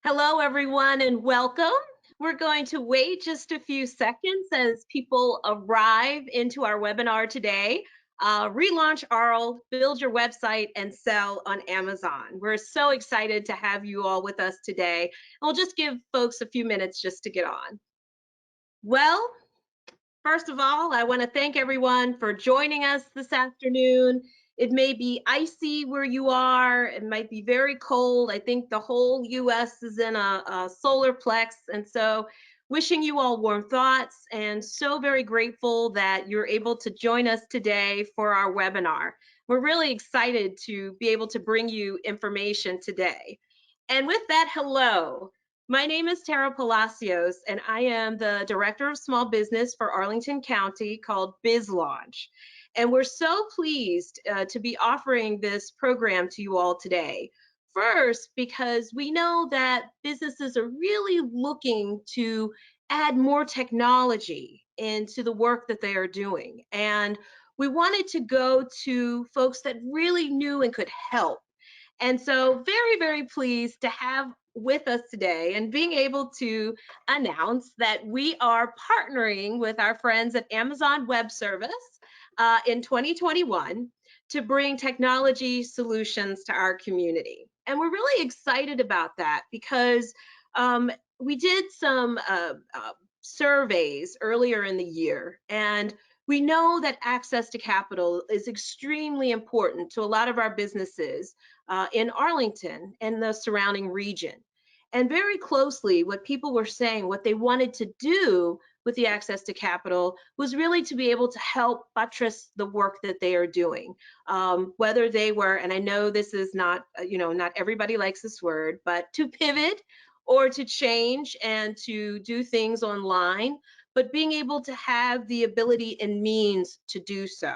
Hello, everyone, and welcome. We're going to wait just a few seconds as people arrive into our webinar today. Relaunch RL, build your website and sell on Amazon. We're so excited to have you all with us today. I'll just give folks a few minutes just to get on. Well, first of all, I want to thank everyone for joining us this afternoon. It may be icy where you are. It might be very cold. I think the whole US is in a solar plex. And so, wishing you all warm thoughts and so very grateful that you're able to join us today for our webinar. We're really excited to be able to bring you information today. And with that, hello. My name is Tara Palacios, and I am the Director of Small Business for Arlington County called BizLaunch. And we're so pleased to be offering this program to you all today. First, because we know that businesses are really looking to add more technology into the work that they are doing. And we wanted to go to folks that really knew and could help. And so, very, very pleased to have with us today and being able to announce that we are partnering with our friends at Amazon Web Service in 2021 to bring technology solutions to our community. And we're really excited about that because we did some surveys earlier in the year, and we know that access to capital is extremely important to a lot of our businesses in Arlington and the surrounding region. And very closely, what people were saying, what they wanted to do with the access to capital was really to be able to help buttress the work that they are doing. Whether they were, and I know this is not, not everybody likes this word, but to pivot or to change and to do things online, but being able to have the ability and means to do so.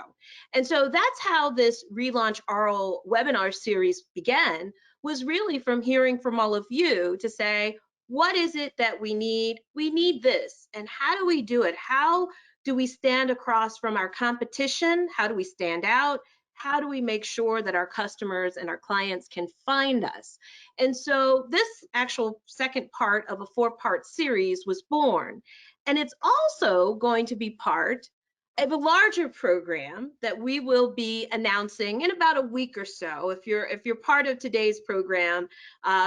And so that's how this Relaunch RL webinar series began, was really from hearing from all of you to say, what is it that we need? We need this. And how do we do it? How do we stand across from our competition? How do we stand out? How do we make sure that our customers and our clients can find us? And so this actual second part of a four-part series was born. And it's also going to be part of a larger program that we will be announcing in about a week or so. If you're part of today's program,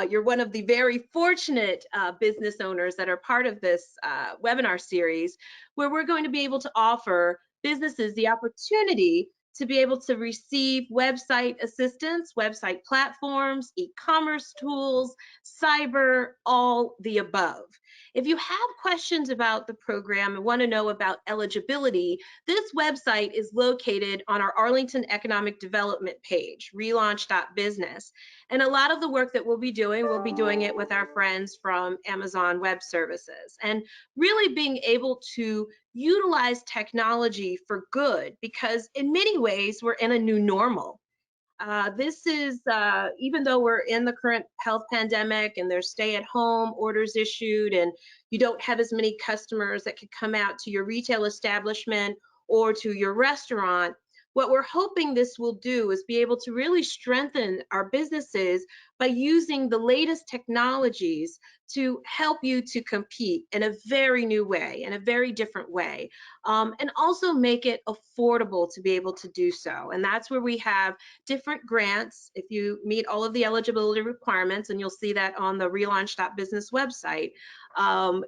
you're one of the very fortunate business owners that are part of this webinar series, where we're going to be able to offer businesses the opportunity to be able to receive website assistance, website platforms, e-commerce tools, cyber, all the above. If you have questions about the program and want to know about eligibility, this website is located on our Arlington Economic Development page, relaunch.business. And a lot of the work that we'll be doing it with our friends from Amazon Web Services. And really being able to utilize technology for good, because in many ways we're in a new normal. This is, even though we're in the current health pandemic and there's stay-at-home orders issued and you don't have as many customers that could come out to your retail establishment or to your restaurant, what we're hoping this will do is be able to really strengthen our businesses by using the latest technologies to help you to compete in a very new way, in a very different way, and also make it affordable to be able to do so. And that's where we have different grants. If you meet all of the eligibility requirements, and you'll see that on the relaunch.business website,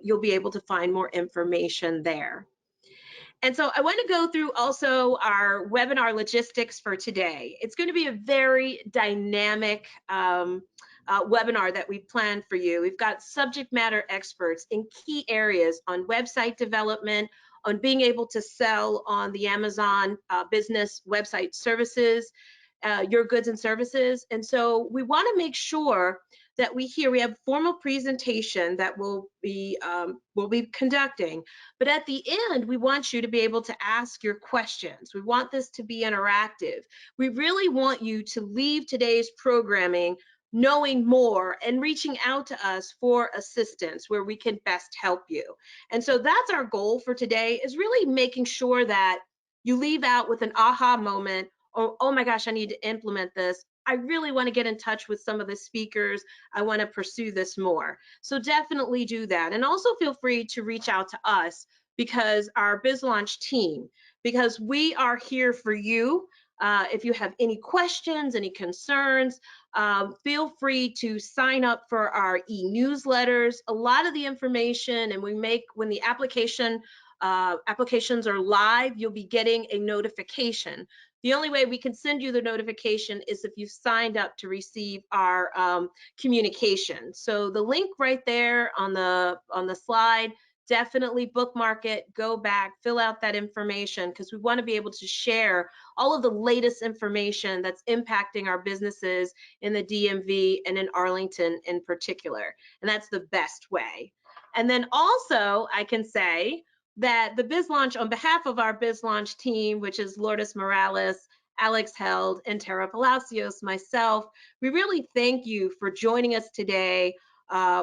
you'll be able to find more information there. And so I want to go through also our webinar logistics for today. It's going to be a very dynamic webinar that we've planned for you. We've got subject matter experts in key areas on website development, on being able to sell on the Amazon business website services, your goods and services. And so we want to make sure that we have formal presentation that we'll be conducting, but at the end we want you to be able to ask your questions. We want this to be interactive. We really want you to leave today's programming knowing more and reaching out to us for assistance where we can best help you. And so that's our goal for today, is really making sure that you leave out with an aha moment, or, oh my gosh, I need to implement this. I really want to get in touch with some of the speakers. I want to pursue this more. So definitely do that. And also feel free to reach out to us, because our BizLaunch team, because we are here for you. If you have any questions, any concerns, feel free to sign up for our e-newsletters. A lot of the information, and when the applications are live, you'll be getting a notification. The only way we can send you the notification is if you've signed up to receive our communication. So the link right there on the slide, definitely bookmark it, go back, fill out that information, because we want to be able to share all of the latest information that's impacting our businesses in the DMV and in Arlington in particular. And that's the best way. And then also, I can say that the BizLaunch, on behalf of our BizLaunch team, which is Lourdes Morales, Alex Held, and Tara Palacios, myself, we really thank you for joining us today.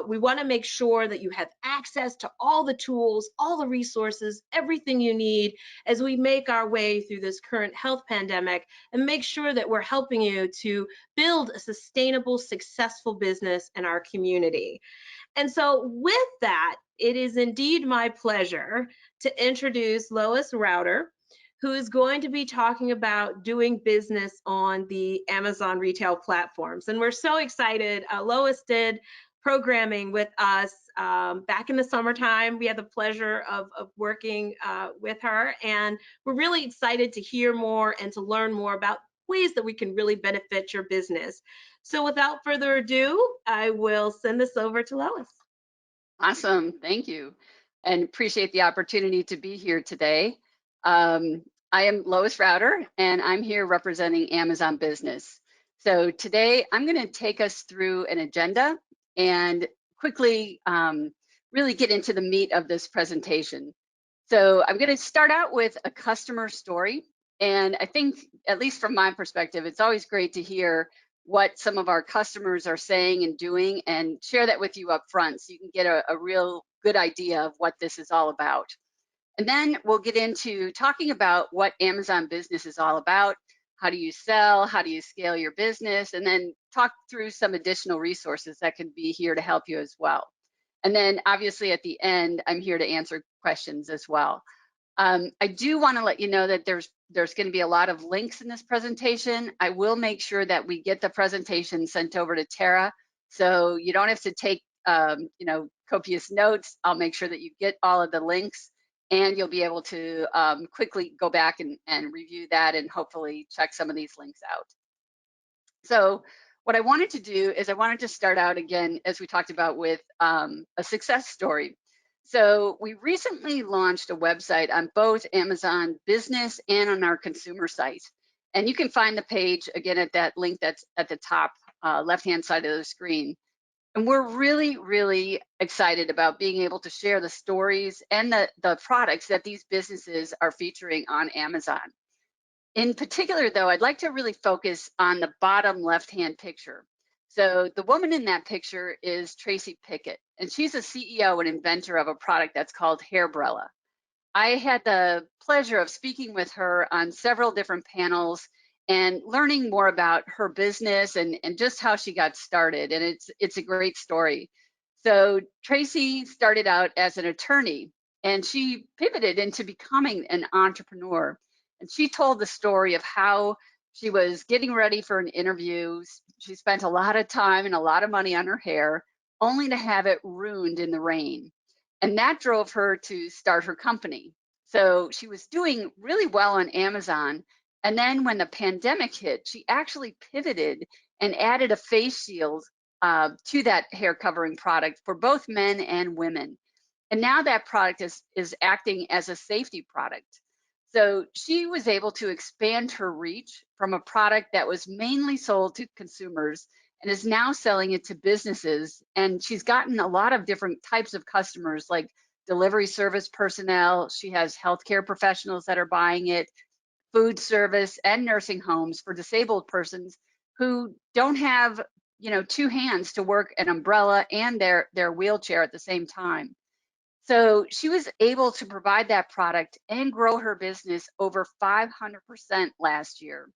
We want to make sure that you have access to all the tools, all the resources, everything you need as we make our way through this current health pandemic, and make sure that we're helping you to build a sustainable, successful business in our community. And so with that, it is indeed my pleasure to introduce Lois Router, who is going to be talking about doing business on the Amazon retail platforms. And we're so excited. Lois did programming with us back in the summertime. We had the pleasure of working with her, and we're really excited to hear more and to learn more about ways that we can really benefit your business. So without further ado, I will send this over to Lois. Awesome, thank you, and appreciate the opportunity to be here today. I am Lois Router, and I'm here representing Amazon Business. So today I'm going to take us through an agenda and quickly really get into the meat of this presentation. So I'm going to start out with a customer story. And I think, at least from my perspective, it's always great to hear what some of our customers are saying and doing, and share that with you up front so you can get a real good idea of what this is all about. And then we'll get into talking about what Amazon Business is all about. How do you sell? How do you scale your business? And then talk through some additional resources that can be here to help you as well. And then obviously at the end, I'm here to answer questions as well. I do want to let you know that there's going to be a lot of links in this presentation. I will make sure that we get the presentation sent over to Tara, so you don't have to take copious notes. I'll make sure that you get all of the links, and you'll be able to quickly go back and review that, and hopefully check some of these links out. So what I wanted to do is I wanted to start out again, as we talked about, with a success story. So we recently launched a website on both Amazon Business and on our consumer site. And you can find the page again at that link that's at the top left-hand side of the screen. And we're really, really excited about being able to share the stories and the products that these businesses are featuring on Amazon. In particular, though, I'd like to really focus on the bottom left-hand picture. So the woman in that picture is Tracy Pickett, and she's a CEO and inventor of a product that's called Hairbrella. I had the pleasure of speaking with her on several different panels and learning more about her business and just how she got started, and it's a great story. So Tracy started out as an attorney, and she pivoted into becoming an entrepreneur. And she told the story of how she was getting ready for an interview. She spent a lot of time and a lot of money on her hair, only to have it ruined in the rain. And that drove her to start her company. So she was doing really well on Amazon. And then when the pandemic hit, she actually pivoted and added a face shield to that hair covering product for both men and women. And now that product is acting as a safety product. So she was able to expand her reach from a product that was mainly sold to consumers and is now selling it to businesses. And she's gotten a lot of different types of customers, like delivery service personnel. She has healthcare professionals that are buying it, food service, and nursing homes for disabled persons who don't have, two hands to work an umbrella and their wheelchair at the same time. So she was able to provide that product and grow her business over 500% last year.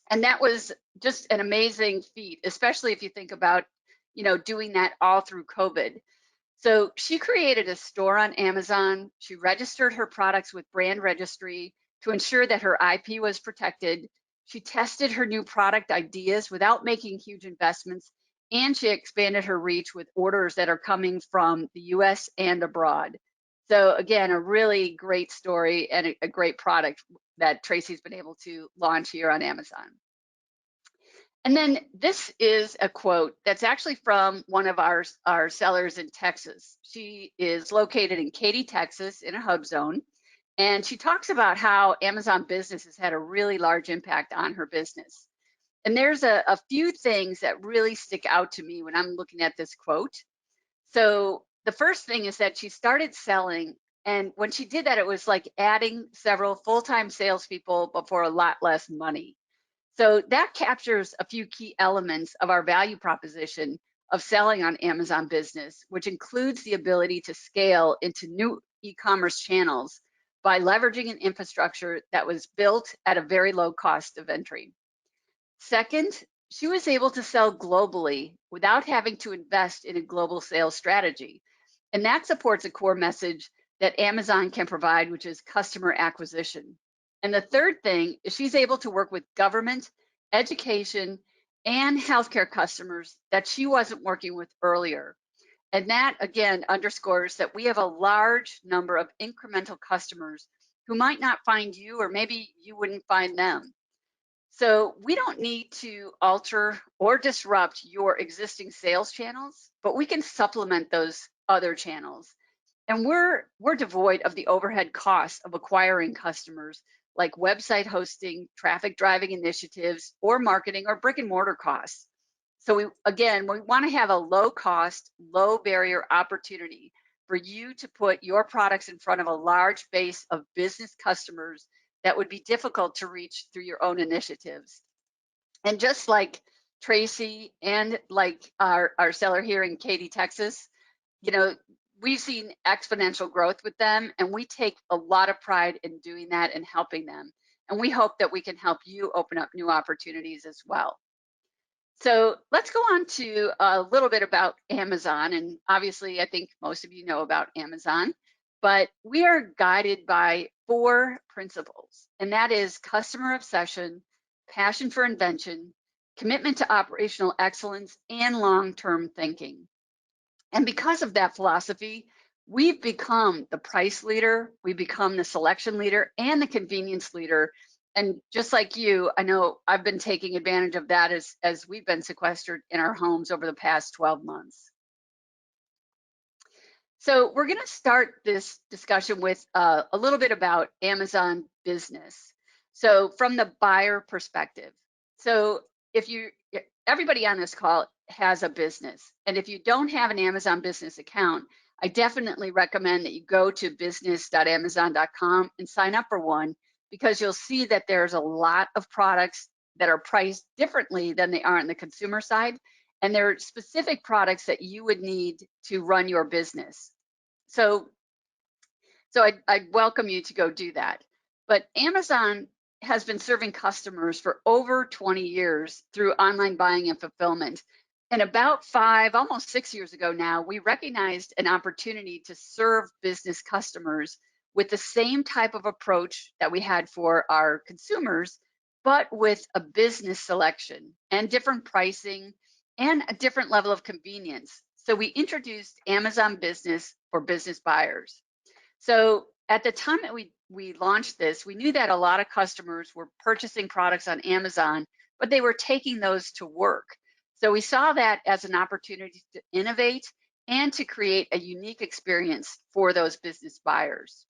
And that was just an amazing feat, especially if you think about, doing that all through COVID. So she created a store on Amazon. She registered her products with brand registry to ensure that her IP was protected. She tested her new product ideas without making huge investments, and she expanded her reach with orders that are coming from the US and abroad. So again, a really great story and a great product that Tracy's been able to launch here on Amazon. And then this is a quote that's actually from one of our sellers in Texas. She is located in Katy, Texas, in a hub zone. And she talks about how Amazon Business has had a really large impact on her business. And there's a few things that really stick out to me when I'm looking at this quote. So the first thing is that she started selling. And when she did that, it was like adding several full-time salespeople, but for a lot less money. So that captures a few key elements of our value proposition of selling on Amazon Business, which includes the ability to scale into new e-commerce channels by leveraging an infrastructure that was built at a very low cost of entry. Second, she was able to sell globally without having to invest in a global sales strategy. And that supports a core message that Amazon can provide, which is customer acquisition. And the third thing is she's able to work with government, education, and healthcare customers that she wasn't working with earlier. And that, again, underscores that we have a large number of incremental customers who might not find you, or maybe you wouldn't find them. So we don't need to alter or disrupt your existing sales channels, but we can supplement those other channels. And we're devoid of the overhead costs of acquiring customers, like website hosting, traffic driving initiatives, or marketing or brick and mortar costs. So we want to have a low cost, low barrier opportunity for you to put your products in front of a large base of business customers that would be difficult to reach through your own initiatives. And just like Tracy and like our seller here in Katy, Texas, we've seen exponential growth with them, and we take a lot of pride in doing that and helping them. And we hope that we can help you open up new opportunities as well. So let's go on to a little bit about Amazon. And obviously, I think most of you know about Amazon, but we are guided by 4 principles, and that is customer obsession, passion for invention, commitment to operational excellence, and long-term thinking. And because of that philosophy, we've become the price leader, we've become the selection leader, and the convenience leader. And just like you, I know I've been taking advantage of that as we've been sequestered in our homes over the past 12 months. So we're going to start this discussion with a little bit about Amazon Business. So from the buyer perspective. So everybody on this call has a business. And if you don't have an Amazon Business account, I definitely recommend that you go to business.amazon.com and sign up for one, because you'll see that there's a lot of products that are priced differently than they are on the consumer side. And there are specific products that you would need to run your business. So I'd welcome you to go do that. But Amazon has been serving customers for over 20 years through online buying and fulfillment. And about 5, almost 6 years ago now, we recognized an opportunity to serve business customers with the same type of approach that we had for our consumers, but with a business selection and different pricing and a different level of convenience. So we introduced Amazon Business for business buyers. So at the time that we launched this, we knew that a lot of customers were purchasing products on Amazon, but they were taking those to work. So we saw that as an opportunity to innovate and to create a unique experience for those business buyers.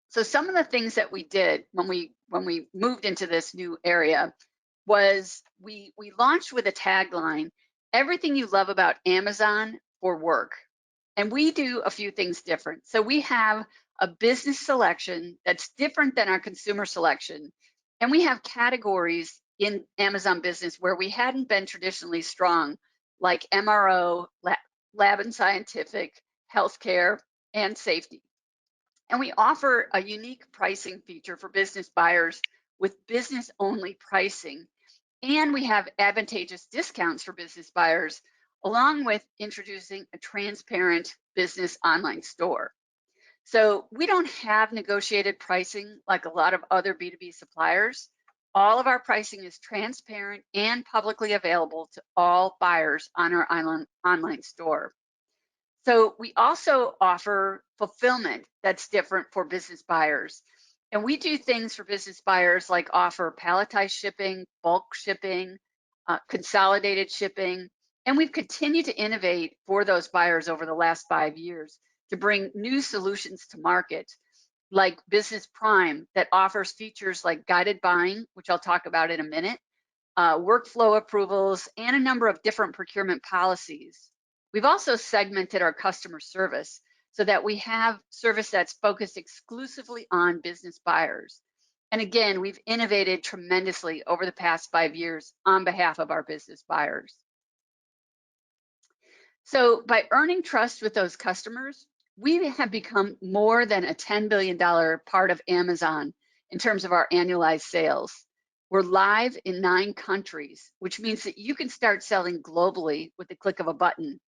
So some of the things that we did when we moved into this new area was we launched with a tagline, everything you love about Amazon for work. And we do a few things different. So we have a business selection that's different than our consumer selection. And we have categories in Amazon Business where we hadn't been traditionally strong, like MRO, lab and scientific, healthcare, and safety. And we offer a unique pricing feature for business buyers with business-only pricing. And we have advantageous discounts for business buyers, along with introducing a transparent business online store. So we don't have negotiated pricing like a lot of other B2B suppliers. All of our pricing is transparent and publicly available to all buyers on our online store. So we also offer fulfillment that's different for business buyers. And we do things for business buyers like offer palletized shipping, bulk shipping, consolidated shipping. And we've continued to innovate for those buyers over the last 5 years to bring new solutions to market, like Business Prime, that offers features like guided buying, which I'll talk about in a minute, workflow approvals, and a number of different procurement policies. We've also segmented our customer service so that we have service that's focused exclusively on business buyers. And again, we've innovated tremendously over the past 5 years on behalf of our business buyers. So by earning trust with those customers, we have become more than a $10 billion part of Amazon in terms of our annualized sales. We're live in 9 countries, which means that you can start selling globally with the click of a button.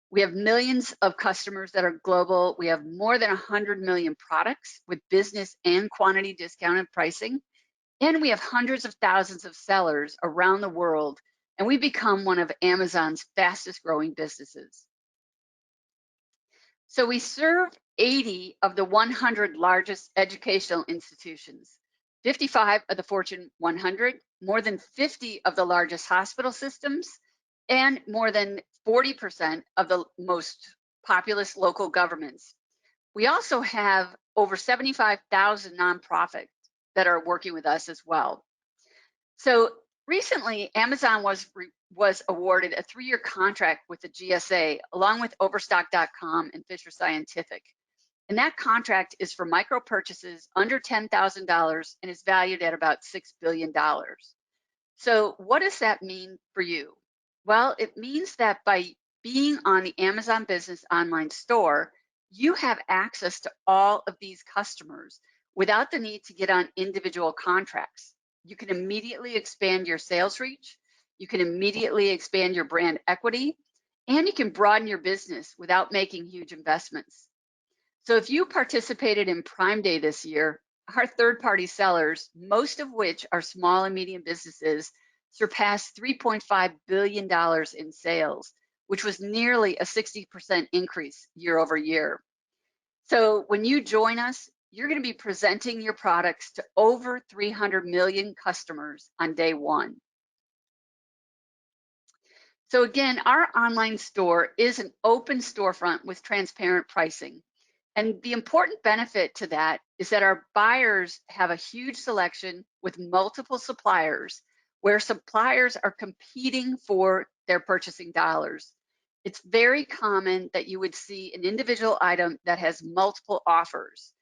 We have millions of customers that are global. We have more than 100 million products with business and quantity discounted pricing. And we have hundreds of thousands of sellers around the world. And we've become one of Amazon's fastest growing businesses. So we serve 80 of the 100 largest educational institutions, 55 of the Fortune 100, more than 50 of the largest hospital systems, and more than 40% of the most populous local governments. We also have over 75,000 nonprofits that are working with us as well. So recently, Amazon was awarded a 3-year contract with the GSA, along with Overstock.com and Fisher Scientific. And that contract is for micro purchases under $10,000 and is valued at about $6 billion. So what does that mean for you? Well, it means that by being on the Amazon Business Online Store, you have access to all of these customers without the need to get on individual contracts. You can immediately expand your sales reach, you can immediately expand your brand equity, and you can broaden your business without making huge investments. So if you participated in Prime Day this year, our third-party sellers, most of which are small and medium businesses, surpassed $3.5 billion in sales, which was nearly a 60% increase year over year. So when you join us, you're going to be presenting your products to over 300 million customers on day one. So again, our online store is an open storefront with transparent pricing. And the important benefit to that is that our buyers have a huge selection with multiple suppliers, where suppliers are competing for their purchasing dollars. It's very common that you would see an individual item that has multiple offers.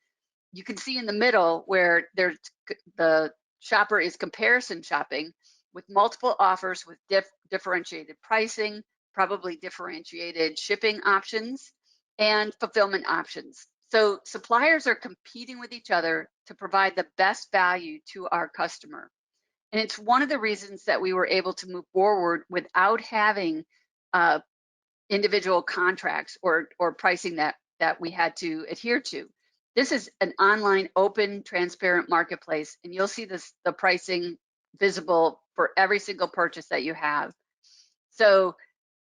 You can see in the middle where the shopper is comparison shopping with multiple offers with differentiated pricing, probably differentiated shipping options, and fulfillment options. So suppliers are competing with each other to provide the best value to our customer. And it's one of the reasons that we were able to move forward without having individual contracts or pricing that we had to adhere to. This is an online, open, transparent marketplace, and you'll see the pricing visible for every single purchase that you have. So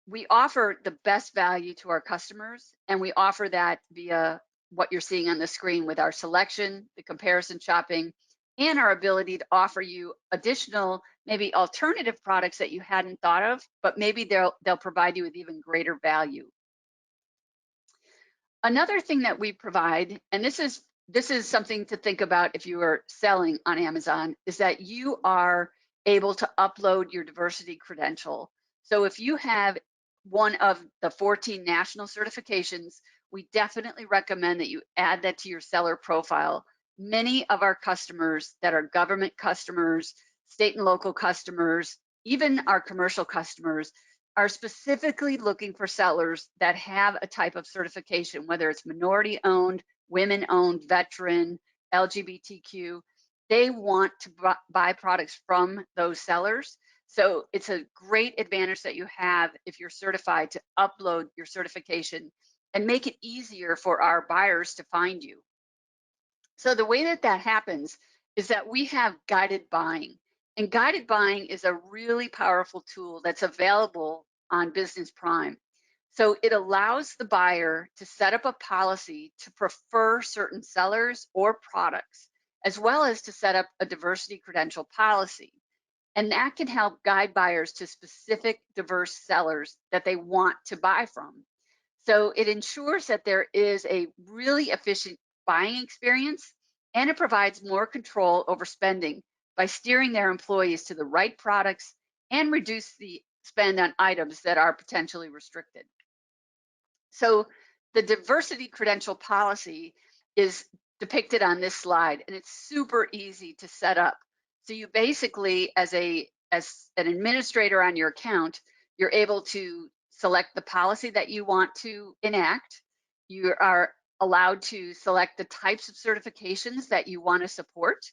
we offer the best value to our customers, and we offer that via what you're seeing on the screen with our selection, the comparison shopping, and our ability to offer you additional, maybe alternative products that you hadn't thought of, but maybe they'll provide you with even greater value. Another thing that we provide, and this is something to think about if you are selling on Amazon, is that you are able to upload your diversity credential. So if you have one of the 14 national certifications, we definitely recommend that you add that to your seller profile. Many of our customers that are government customers, state and local customers, even our commercial customers, are specifically looking for sellers that have a type of certification, whether it's minority owned, women owned, veteran, LGBTQ. They want to buy products from those sellers. So it's a great advantage that you have if you're certified to upload your certification and make it easier for our buyers to find you. So the way that that happens is that we have guided buying. And guided buying is a really powerful tool that's available on Business Prime. So it allows the buyer to set up a policy to prefer certain sellers or products, as well as to set up a diversity credential policy. And that can help guide buyers to specific diverse sellers that they want to buy from. So it ensures that there is a really efficient buying experience, and it provides more control over spending by steering their employees to the right products and reduce the spend on items that are potentially restricted. So the diversity credential policy is depicted on this slide, and it's super easy to set up. So you basically, as an administrator on your account, you're able to select the policy that you want to enact. You are allowed to select the types of certifications that you want to support.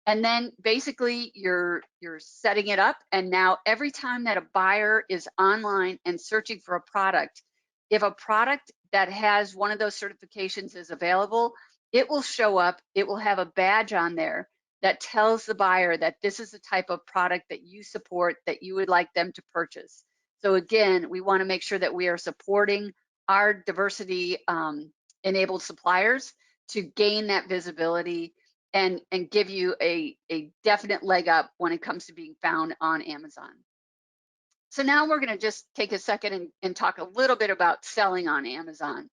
And then basically you're setting it up. And now every time that a buyer is online and searching for a product, if a product that has one of those certifications is available, it will show up, it will have a badge on there that tells the buyer that this is the type of product that you support, that you would like them to purchase. So again, we want to make sure that we are supporting our diversity enabled suppliers to gain that visibility and give you a definite leg up when it comes to being found on Amazon. So now we're going to just take a second and talk a little bit about selling on Amazon.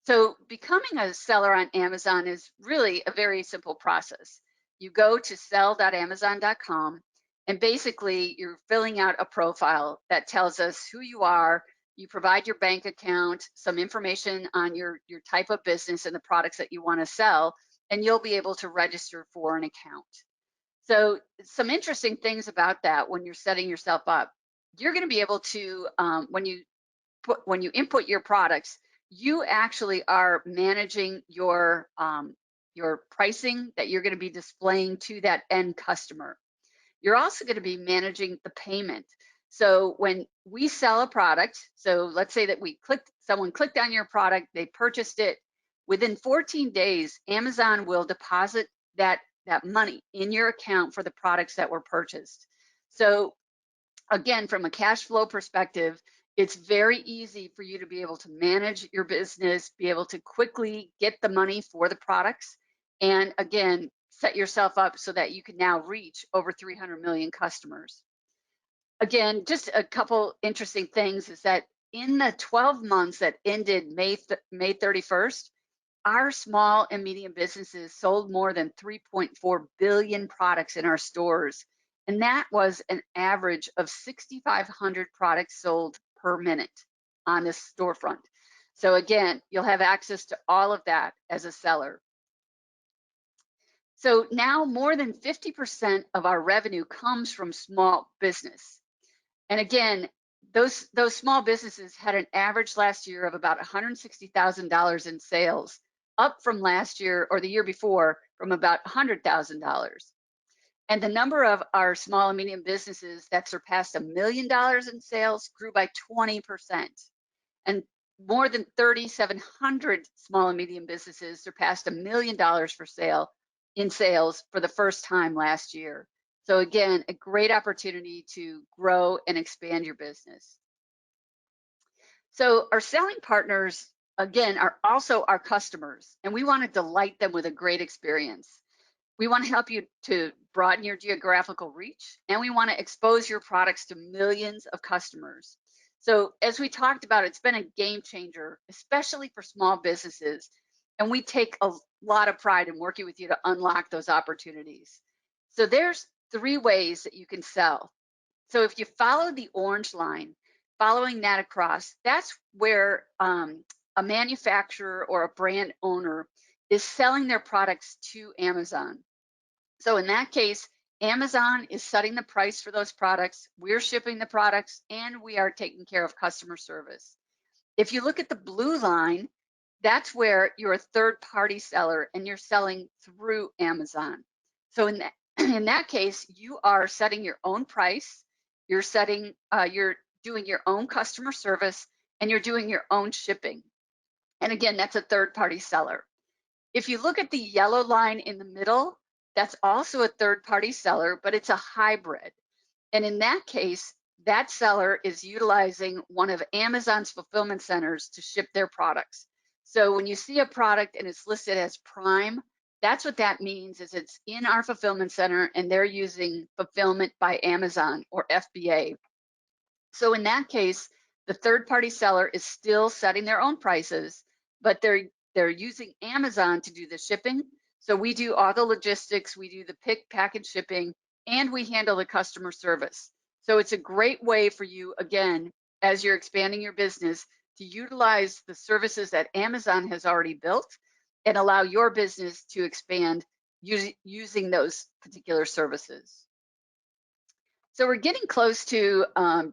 So becoming a seller on Amazon is really a very simple process. You go to sell.amazon.com, and basically you're filling out a profile that tells us who you are. You provide your bank account, some information on your type of business and the products that you want to sell, and you'll be able to register for an account. So some interesting things about that when you're setting yourself up, you're going to be able to, when you input your products, you actually are managing your pricing that you're going to be displaying to that end customer. You're also going to be managing the payment. So when we sell a product, so let's say that someone clicked on your product, they purchased it. Within 14 days, Amazon will deposit that money in your account for the products that were purchased. So again, from a cash flow perspective, it's very easy for you to be able to manage your business, be able to quickly get the money for the products, and again, set yourself up so that you can now reach over 300 million customers. Again, just a couple interesting things is that in the 12 months that ended May 31st, our small and medium businesses sold more than 3.4 billion products in our stores. And that was an average of 6,500 products sold per minute on this storefront. So again, you'll have access to all of that as a seller. So now more than 50% of our revenue comes from small business. And again, those small businesses had an average last year of about $160,000 in sales, up from last year or the year before from about $100,000. And the number of our small and medium businesses that surpassed $1 million in sales grew by 20%. And more than 3,700 small and medium businesses surpassed $1 million in sales for the first time last year. So again, a great opportunity to grow and expand your business. So our selling partners, again, are also our customers, and we want to delight them with a great experience. We want to help you to broaden your geographical reach, and we want to expose your products to millions of customers. So as we talked about, it's been a game changer, especially for small businesses, and we take a lot of pride in working with you to unlock those opportunities. So there's 3 ways that you can sell. So if you follow the orange line, following that across, that's where a manufacturer or a brand owner is selling their products to Amazon. So in that case, Amazon is setting the price for those products, we're shipping the products, and we are taking care of customer service. If you look at the blue line, that's where you're a third-party seller and you're selling through Amazon. So in that case, you are setting your own price, you're doing your own customer service, and you're doing your own shipping. And again, that's a third-party seller. If you look at the yellow line in the middle, that's also a third-party seller, but it's a hybrid. And in that case, that seller is utilizing one of Amazon's fulfillment centers to ship their products. So when you see a product and it's listed as Prime, that's what that means, is it's in our fulfillment center and they're using fulfillment by Amazon, or FBA. So in that case, the third-party seller is still setting their own prices, but they're using Amazon to do the shipping. So we do all the logistics, we do the pick, pack, and shipping, and we handle the customer service. So it's a great way for you, again, as you're expanding your business, to utilize the services that Amazon has already built and allow your business to expand using those particular services. So we're getting close to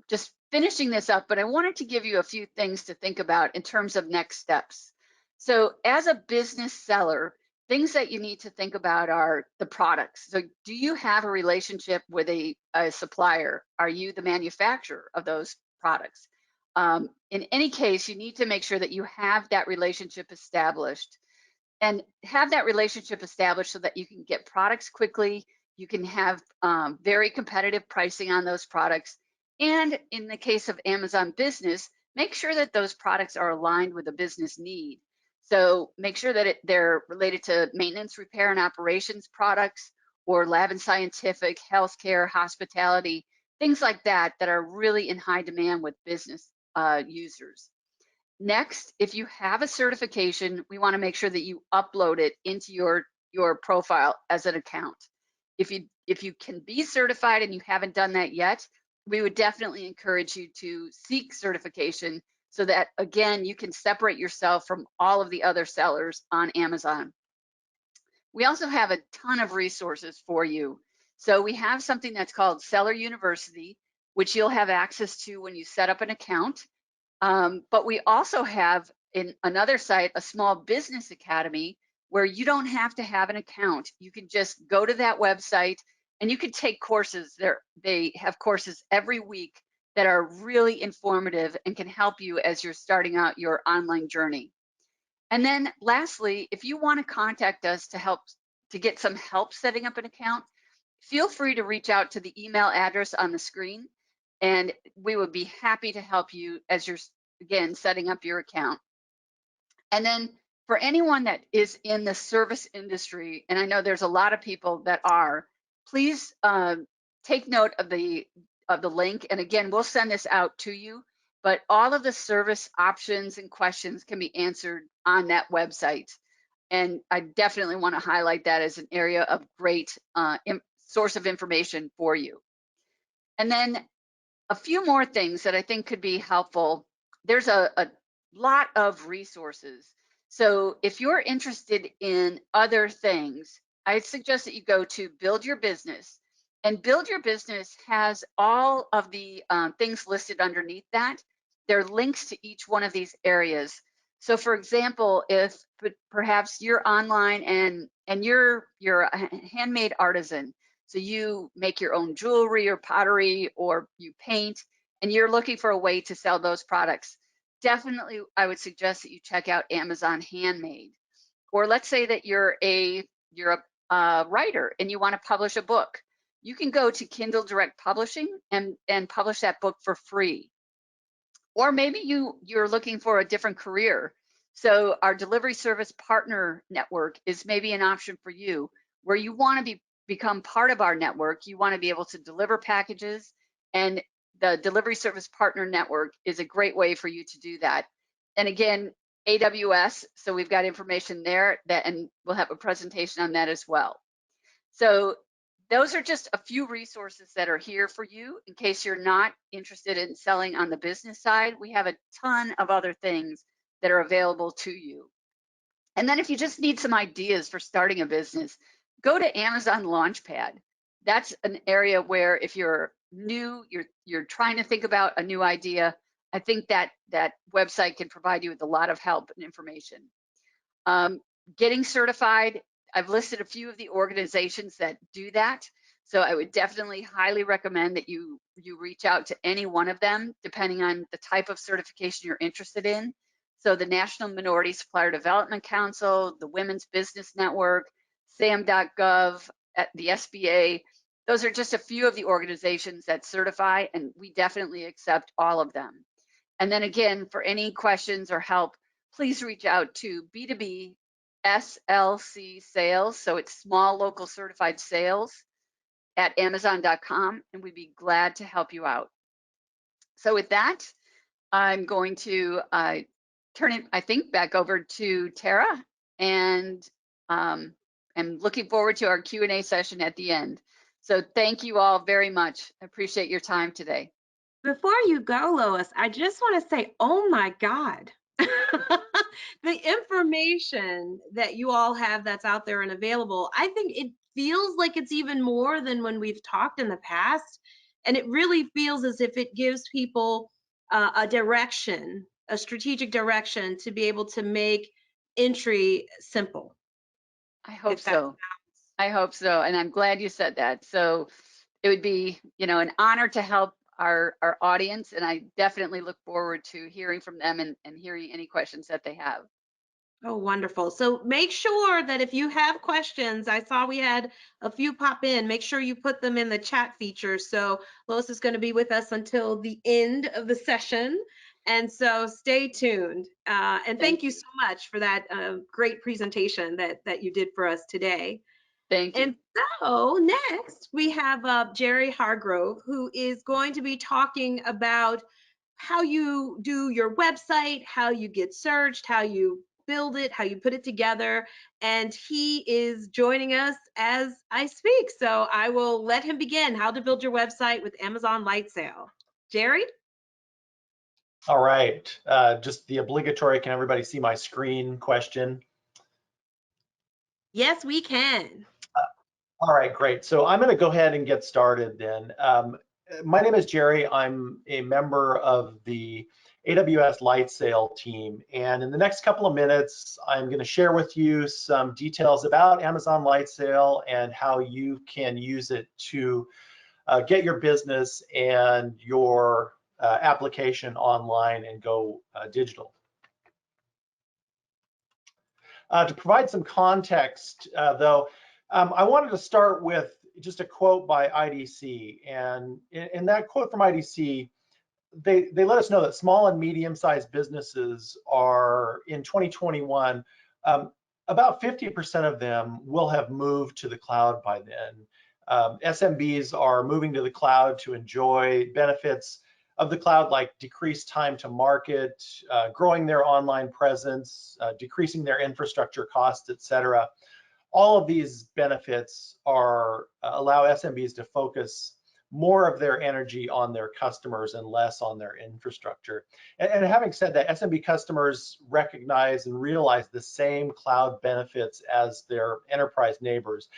just finishing this up, but I wanted to give you a few things to think about in terms of next steps. So as a business seller, things that you need to think about are the products. So do you have a relationship with a supplier? Are you the manufacturer of those products? In any case, you need to make sure that you have that relationship established, and have that relationship established so that you can get products quickly. You can have very competitive pricing on those products. And in the case of Amazon Business, make sure that those products are aligned with a business need. So make sure that they're related to maintenance, repair, and operations products, or lab and scientific, healthcare, hospitality, things like that, that are really in high demand with business users. Next, if you have a certification, we want to make sure that you upload it into your profile as an account. If you can be certified and you haven't done that yet, we would definitely encourage you to seek certification so that, again, you can separate yourself from all of the other sellers on Amazon. We also have a ton of resources for you. So we have something that's called Seller University, which you'll have access to when you set up an account. But we also have in another site, a small business academy, where you don't have to have an account. You can just go to that website and you can take courses there. They have courses every week that are really informative and can help you as you're starting out your online journey. And then lastly, if you want to contact us to get some help setting up an account, feel free to reach out to the email address on the screen, and we would be happy to help you as you're, again, setting up your account. And then for anyone that is in the service industry, and I know there's a lot of people that are, please take note of the link. And again, we'll send this out to you, but all of the service options and questions can be answered on that website. And I definitely want to highlight that as an area of great source of information for you. And then a few more things that I think could be helpful. There's a lot of resources. So if you're interested in other things, I suggest that you go to Build Your Business. And Build Your Business has all of the things listed underneath that. There are links to each one of these areas. So for example, if perhaps you're online and you're a handmade artisan, so you make your own jewelry or pottery, or you paint, and you're looking for a way to sell those products, definitely I would suggest that you check out Amazon Handmade. Or let's say that you're a writer and you want to publish a book. You can go to Kindle Direct Publishing and publish that book for free. Or maybe you're looking for a different career. So our delivery service partner network is maybe an option for you, where you want to become part of our network. You want to be able to deliver packages, and the delivery service partner network is a great way for you to do that. And again, AWS, so we've got information there, and we'll have a presentation on that as well. So those are just a few resources that are here for you in case you're not interested in selling on the business side. We have a ton of other things that are available to you. And then if you just need some ideas for starting a business, go to Amazon Launchpad. That's an area where if you're new, you're trying to think about a new idea, I think that website can provide you with a lot of help and information. Getting certified, I've listed a few of the organizations that do that. So I would definitely highly recommend that you reach out to any one of them, depending on the type of certification you're interested in. So the National Minority Supplier Development Council, the Women's Business Network, SAM.gov, the SBA, those are just a few of the organizations that certify, and we definitely accept all of them. And then again, for any questions or help, please reach out to B2B SLC sales, so it's small local certified sales, at Amazon.com, and we'd be glad to help you out. So with that, I'm going to turn it, I think, back over to Tara, and I'm looking forward to our Q&A session at the end. So thank you all very much. I appreciate your time today. Before you go, Lois, I just want to say, oh my God. The information that you all have that's out there and available, I think it feels like it's even more than when we've talked in the past. And it really feels as if it gives people a direction, a strategic direction to be able to make entry simple. I hope so. I hope so. And I'm glad you said that. So it would be, an honor to help our audience. And I definitely look forward to hearing from them and hearing any questions that they have. Oh, wonderful. So make sure that if you have questions, I saw we had a few pop in, make sure you put them in the chat feature. So Lois is going to be with us until the end of the session. And so stay tuned. And thank you so much for that great presentation that you did for us today. Thank you. And so next we have Jerry Hargrove, who is going to be talking about how you do your website, how you get searched, how you build it, how you put it together. And he is joining us as I speak. So I will let him begin how to build your website with Amazon Lightsail. Jerry? All right, just the obligatory, can everybody see my screen question? Yes, we can. All right, great. So I'm going to go ahead and get started then. My name is Jerry. I'm a member of the AWS Lightsail team. And in the next couple of minutes, I'm going to share with you some details about Amazon Lightsail and how you can use it to get your business and your application online and go digital. To provide some context, though, I wanted to start with just a quote by IDC. And in that quote from IDC, they let us know that small and medium-sized businesses are, in 2021, about 50% of them will have moved to the cloud by then. SMBs are moving to the cloud to enjoy benefits of the cloud, like decreased time to market, growing their online presence, decreasing their infrastructure costs, et cetera. All of these benefits are allow SMBs to focus more of their energy on their customers and less on their infrastructure. And having said that, SMB customers recognize and realize the same cloud benefits as their enterprise neighbors,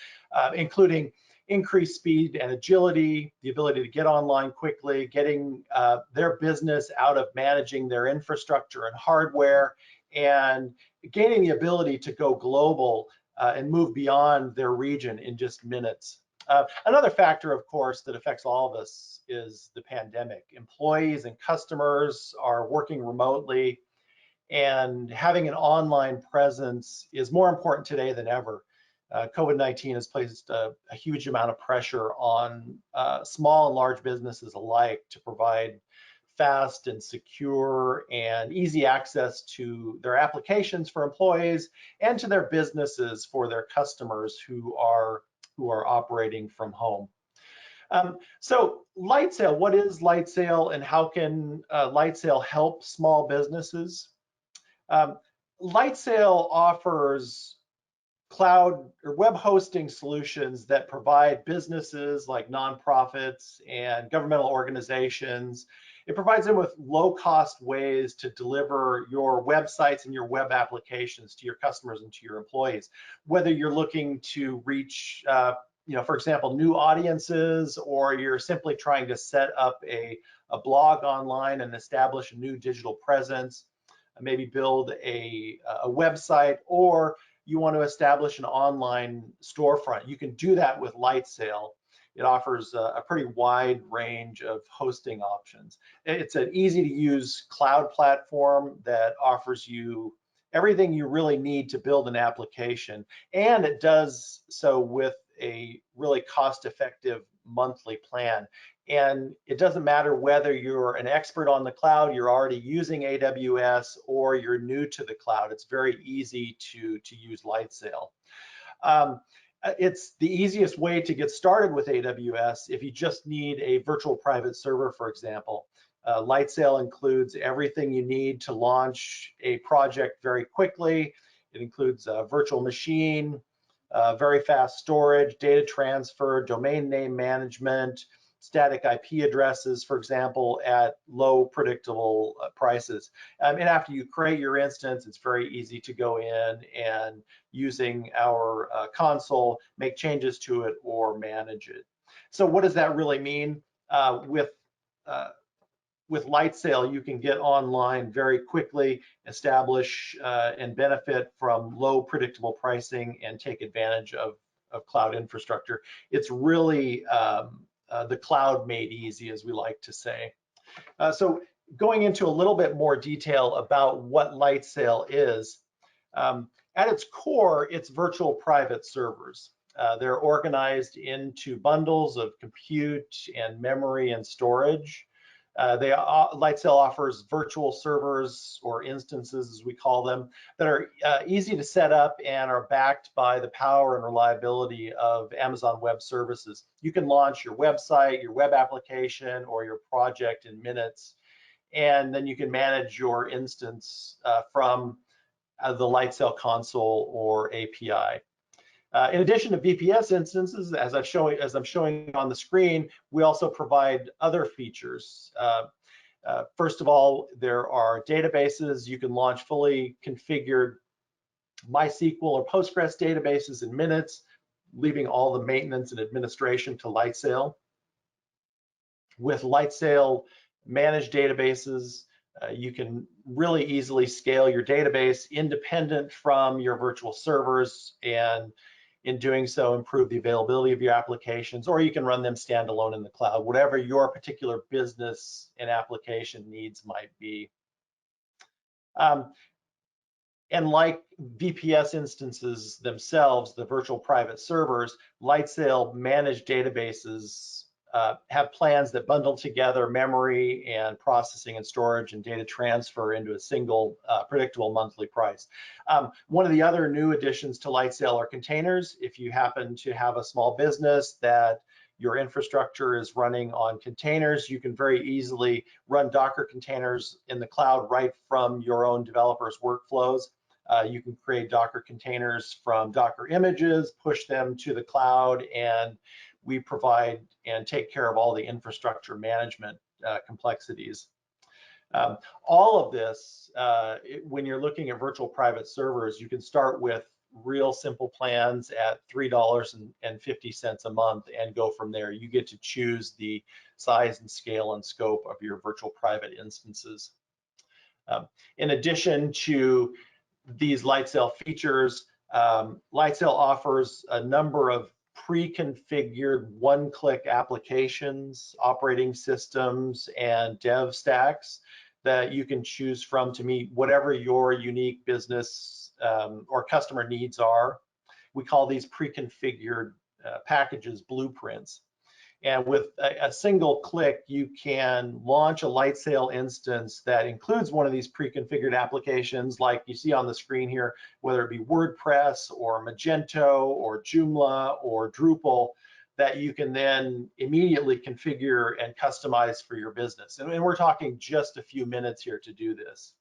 including increased speed and agility, the ability to get online quickly, getting their business out of managing their infrastructure and hardware, and gaining the ability to go global and move beyond their region in just minutes. Another factor, of course, that affects all of us is the pandemic. Employees and customers are working remotely, and having an online presence is more important today than ever. COVID-19 has placed a huge amount of pressure on small and large businesses alike to provide fast and secure and easy access to their applications for employees and to their businesses for their customers who are operating from home. So Lightsail, what is Lightsail and how can Lightsail help small businesses? Lightsail offers cloud or web hosting solutions that provide businesses like nonprofits and governmental organizations. It provides them with low-cost ways to deliver your websites and your web applications to your customers and to your employees. Whether you're looking to reach, for example, new audiences, or you're simply trying to set up a blog online and establish a new digital presence, maybe build a website, or you want to establish an online storefront. You can do that with Lightsail. It offers a pretty wide range of hosting options. It's an easy to use cloud platform that offers you everything you really need to build an application, and it does so with a really cost-effective monthly plan. And it doesn't matter whether you're an expert on the cloud, you're already using AWS, or you're new to the cloud. It's very easy to use Lightsail. It's the easiest way to get started with AWS if you just need a virtual private server, for example. Lightsail includes everything you need to launch a project very quickly. It includes a virtual machine, very fast storage, data transfer, domain name management, static IP addresses, for example, at low predictable prices. And after you create your instance, it's very easy to go in and using our console, make changes to it or manage it. So what does that really mean? With Lightsail, you can get online very quickly, establish and benefit from low predictable pricing and take advantage of cloud infrastructure. It's really the cloud made easy, as we like to say. So going into a little bit more detail about what Lightsail is, at its core, it's virtual private servers. They're organized into bundles of compute and memory and storage. Lightsail offers virtual servers, or instances as we call them, that are easy to set up and are backed by the power and reliability of Amazon Web Services. You can launch your website, your web application, or your project in minutes, and then you can manage your instance from the Lightsail console or API. In addition to VPS instances, as I'm showing on the screen, we also provide other features. First of all, there are databases. You can launch fully configured MySQL or Postgres databases in minutes, leaving all the maintenance and administration to Lightsail. With Lightsail managed databases, you can really easily scale your database independent from your virtual servers, and in doing so, improve the availability of your applications, or you can run them standalone in the cloud, whatever your particular business and application needs might be. And like VPS instances themselves, the virtual private servers, Lightsail managed databases have plans that bundle together memory and processing and storage and data transfer into a single predictable monthly price. One of the other new additions to Lightsail are containers. If you happen to have a small business that your infrastructure is running on containers, you can very easily run Docker containers in the cloud right from your own developers' workflows. You can create Docker containers from Docker images, push them to the cloud, and we provide and take care of all the infrastructure management complexities. All of this, when you're looking at virtual private servers, you can start with real simple plans at $3.50 a month and go from there. You get to choose the size and scale and scope of your virtual private instances. In addition to these Lightsail features, Lightsail offers a number of pre-configured one-click applications, operating systems, and dev stacks that you can choose from to meet whatever your unique business or customer needs are. We call these pre-configured packages blueprints. And with a single click, you can launch a Lightsail instance that includes one of these pre-configured applications like you see on the screen here, whether it be WordPress or Magento or Joomla or Drupal, that you can then immediately configure and customize for your business. And we're talking just a few minutes here to do this.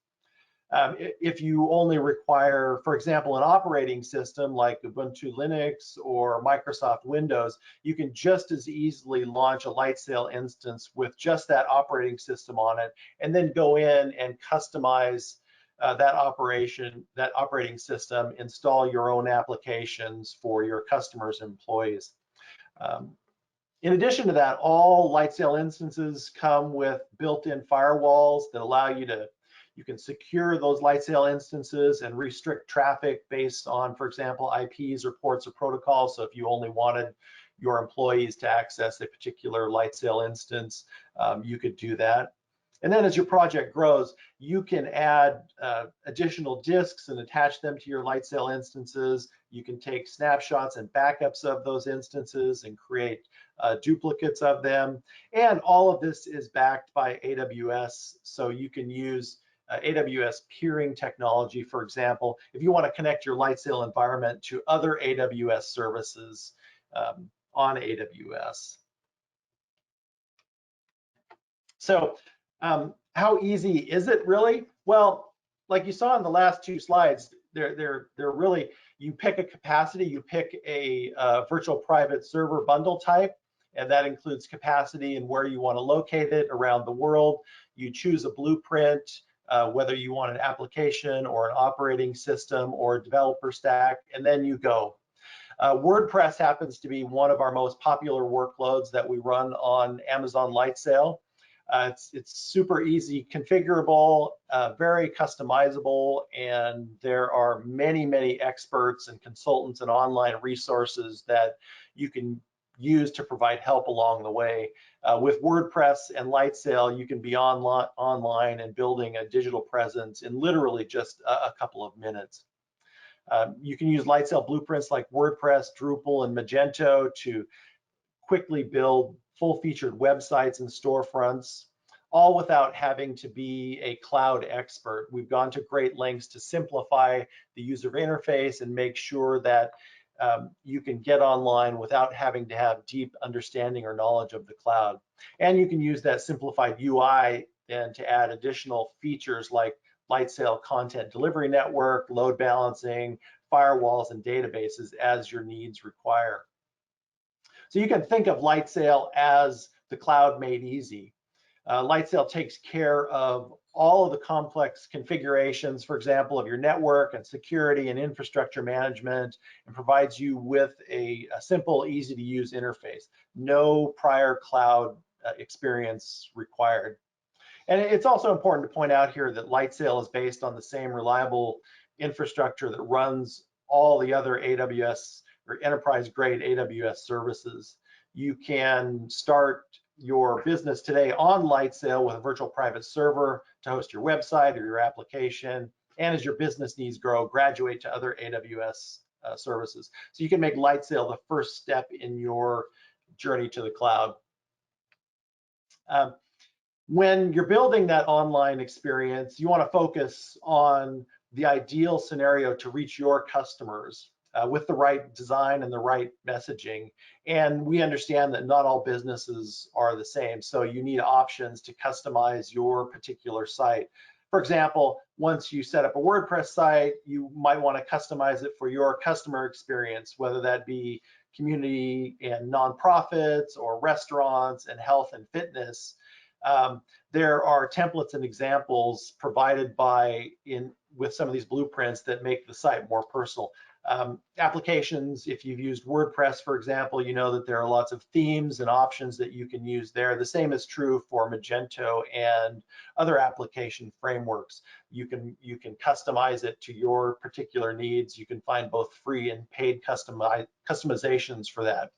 If you only require, for example, an operating system like Ubuntu Linux or Microsoft Windows, you can just as easily launch a Lightsail instance with just that operating system on it, and then go in and customize that operating system, install your own applications for your customers and employees. In addition to that, all Lightsail instances come with built-in firewalls that allow you can secure those Lightsail instances and restrict traffic based on, for example, IPs or ports or protocols. So if you only wanted your employees to access a particular Lightsail instance, you could do that. And then as your project grows, you can add additional disks and attach them to your Lightsail instances. You can take snapshots and backups of those instances and create duplicates of them. And all of this is backed by AWS, so you can use AWS peering technology, for example, if you want to connect your Lightsail environment to other AWS services on AWS. So how easy is it really? Well, like you saw in the last two slides, they're really, you pick a capacity, you pick a virtual private server bundle type, and that includes capacity and where you want to locate it around the world. You choose a blueprint, whether you want an application or an operating system or a developer stack, and then you go. WordPress happens to be one of our most popular workloads that we run on Amazon Lightsail. It's super easy configurable, very customizable, and there are many, many experts and consultants and online resources that you can use to provide help along the way. With WordPress and Lightsail, you can be online and building a digital presence in literally just a couple of minutes. You can use Lightsail blueprints like WordPress, Drupal, and Magento to quickly build full-featured websites and storefronts, all without having to be a cloud expert. We've gone to great lengths to simplify the user interface and make sure that you can get online without having to have deep understanding or knowledge of the cloud. And you can use that simplified UI then to add additional features like Lightsail Content Delivery Network, load balancing, firewalls, and databases as your needs require. So you can think of Lightsail as the cloud made easy. Lightsail takes care of all of the complex configurations, for example, of your network and security and infrastructure management, and provides you with a simple, easy to use interface. No prior cloud experience required. And it's also important to point out here that Lightsail is based on the same reliable infrastructure that runs all the other AWS or enterprise-grade AWS services. You can start your business today on Lightsail with a virtual private server to host your website or your application, and as your business needs grow, graduate to other AWS services. So you can make Lightsail the first step in your journey to the cloud. When you're building that online experience, you want to focus on the ideal scenario to reach your customers with the right design and the right messaging. And we understand that not all businesses are the same, so you need options to customize your particular site. For example, once you set up a WordPress site, you might want to customize it for your customer experience, whether that be community and nonprofits or restaurants and health and fitness. There are templates and examples provided with some of these blueprints that make the site more personal. Applications, if you've used WordPress, for example, you know that there are lots of themes and options that you can use there. The same is true for Magento and other application frameworks. You can customize it to your particular needs. You can find both free and paid customizations for that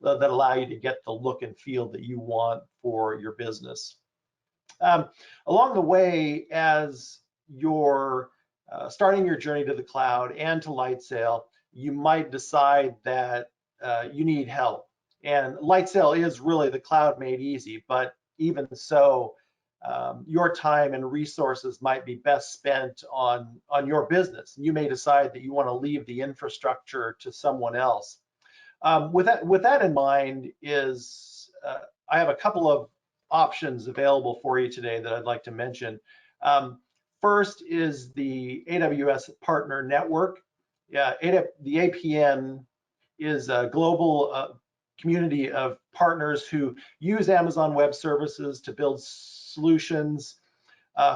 allow you to get the look and feel that you want for your business. Along the way, as you're starting your journey to the cloud and to Lightsail, you might decide that you need help. And Lightsail is really the cloud made easy, but even so, your time and resources might be best spent on your business. You may decide that you want to leave the infrastructure to someone else. With that in mind, I have a couple of options available for you today that I'd like to mention. First is the AWS Partner Network. The APN is a global community of partners who use Amazon Web Services to build solutions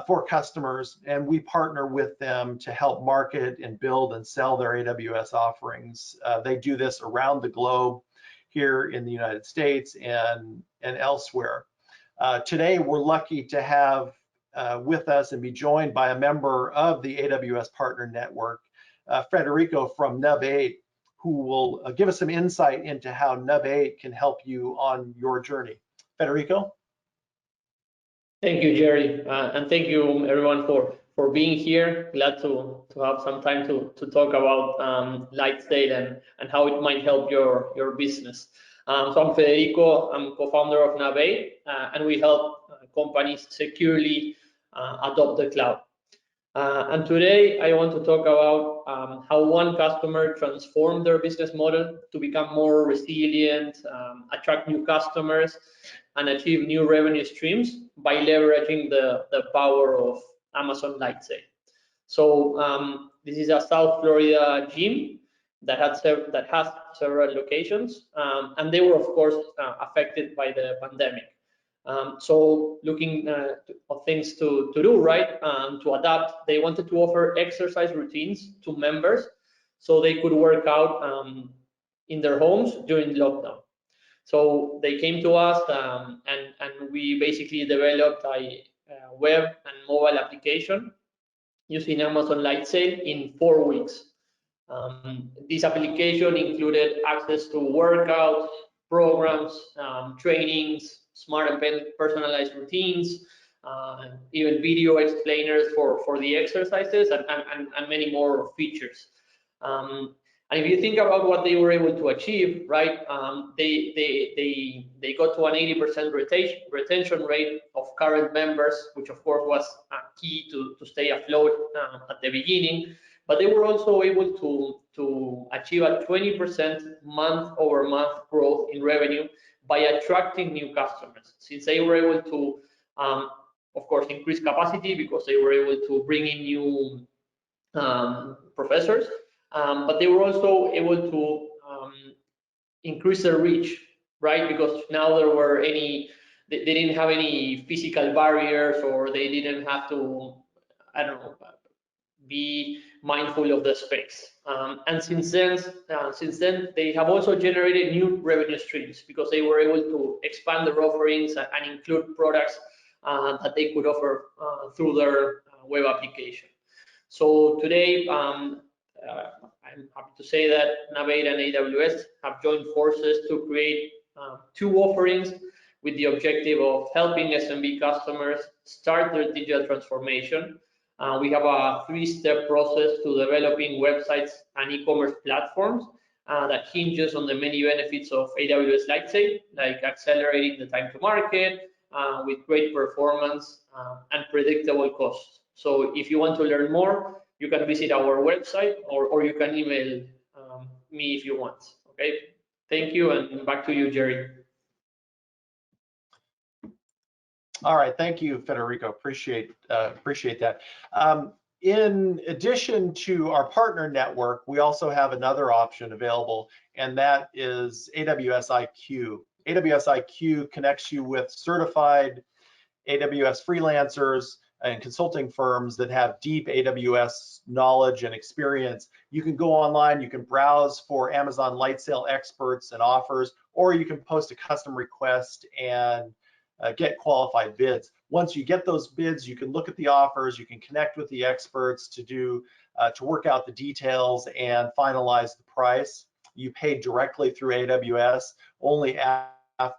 for customers, and we partner with them to help market and build and sell their AWS offerings. They do this around the globe, here in the United States and elsewhere. Today, we're lucky to have with us and be joined by a member of the AWS Partner Network, Federico from Nub8, who will give us some insight into how Nub8 can help you on your journey. Federico? Thank you, Jerry, and thank you everyone for being here. Glad to have some time to talk about Lightsail and how it might help your business. So I'm Federico, I'm co-founder of Nub8, and we help companies securely adopt the cloud. And today I want to talk about how one customer transformed their business model to become more resilient, attract new customers, and achieve new revenue streams by leveraging the power of Amazon Lightsail. So this is a South Florida gym that has several locations, and they were of course affected by the pandemic. So looking at things to do, right, to adapt, they wanted to offer exercise routines to members so they could work out in their homes during lockdown. So they came to us and we basically developed a web and mobile application using Amazon Lightsail in 4 weeks. This application included access to workouts, programs, trainings, smart and personalized routines, even video explainers for the exercises, and many more features. And if you think about what they were able to achieve, right, they got to an 80% retention rate of current members, which of course was key to stay afloat at the beginning. But they were also able to achieve a 20% month-over-month growth in revenue by attracting new customers, since they were able to, of course, increase capacity because they were able to bring in new professors, but they were also able to increase their reach, right? Because now they didn't have any physical barriers, or they didn't have to, I don't know, be mindful of the space. And since then, they have also generated new revenue streams because they were able to expand their offerings and include products that they could offer through their web application. So today, I'm happy to say that Nub8 and AWS have joined forces to create 2 offerings with the objective of helping SMB customers start their digital transformation. We have a 3-step process to developing websites and e-commerce platforms that hinges on the many benefits of AWS Lightsail, like accelerating the time to market with great performance and predictable costs. So if you want to learn more, you can visit our website, or you can email me if you want. Okay, thank you, and back to you, Jerry. All right, thank you, Federico. Appreciate that. In addition to our partner network, we also have another option available, and that is AWS IQ. AWS IQ connects you with certified AWS freelancers and consulting firms that have deep AWS knowledge and experience. You can go online, you can browse for Amazon Lightsail experts and offers, or you can post a custom request and get qualified bids. Once you get those bids, you can look at the offers, you can connect with the experts to work out the details and finalize the price. You pay directly through AWS only after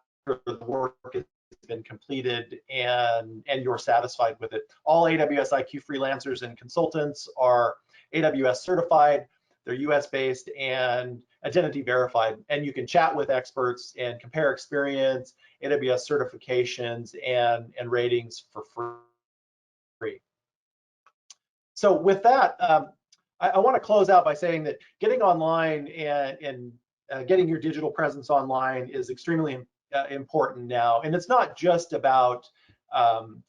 the work has been completed and you're satisfied with it. All AWS IQ freelancers and consultants are AWS certified, they're US based and identity verified, and you can chat with experts and compare experience, AWS certifications and ratings for free. So with that, I want to close out by saying that getting online and getting your digital presence online is extremely important now, and it's not just about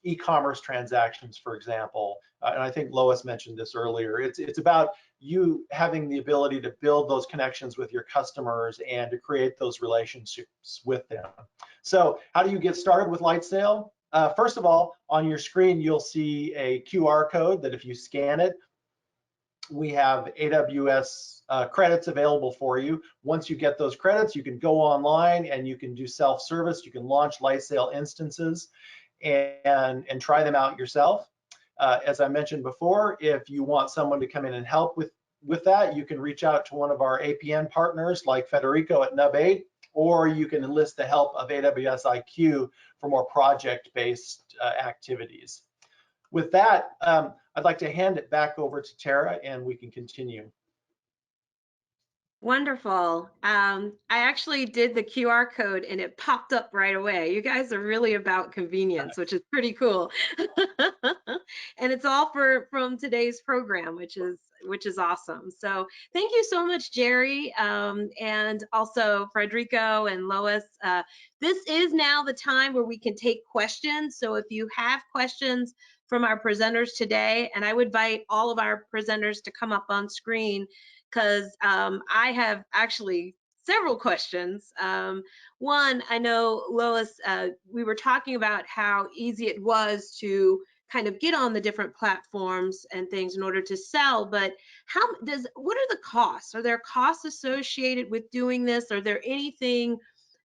e-commerce transactions, for example, and I think Lois mentioned this earlier. It's about you having the ability to build those connections with your customers and to create those relationships with them. So how do you get started with Lightsail? First of all, on your screen, you'll see a QR code that if you scan it, we have AWS credits available for you. Once you get those credits, you can go online and you can do self-service. You can launch Lightsail instances and try them out yourself. As I mentioned before, if you want someone to come in and help with with that, you can reach out to one of our APN partners like Federico at Nub8, or you can enlist the help of AWS IQ for more project-based activities. With that, I'd like to hand it back over to Tara, and we can continue. Wonderful. I actually did the QR code and it popped up right away. You guys are really about convenience, which is pretty cool. And it's all from today's program, which is awesome. So thank you so much, Jerry, and also Federico and Lois. This is now the time where we can take questions. So if you have questions from our presenters today, and I would invite all of our presenters to come up on screen, because I have actually several questions. One, I know, Lois, we were talking about how easy it was to kind of get on the different platforms and things in order to sell, but what are the costs? Are there costs associated with doing this? Are there anything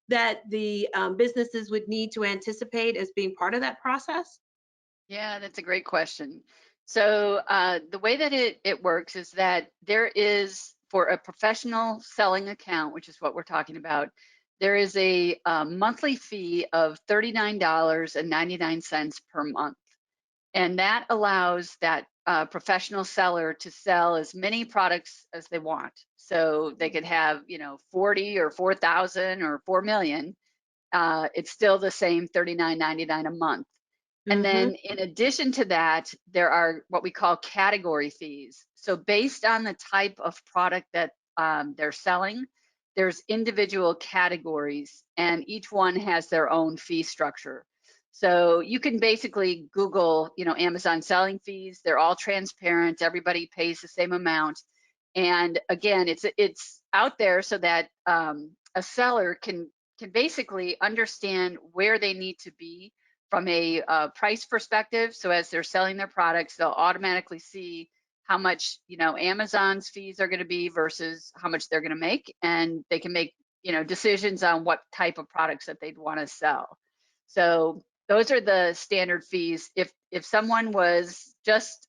that the businesses would need to anticipate as being part of that process? Yeah, that's a great question. So the way that it works is that there is, for a professional selling account, which is what we're talking about, there is a monthly fee of $39.99 per month. And that allows that professional seller to sell as many products as they want. So they could have, 40 or 4,000 or 4 million. It's still the same $39.99 a month. And then in addition to that, there are what we call category fees. So based on the type of product that they're selling, there's individual categories, and each one has their own fee structure. So you can basically Google, Amazon selling fees. They're all transparent. Everybody pays the same amount. And again, it's out there so that a seller can basically understand where they need to be from a price perspective. So as they're selling their products, they'll automatically see how much, Amazon's fees are going to be versus how much they're going to make, and they can make, decisions on what type of products that they'd want to sell. So those are the standard fees. If someone was just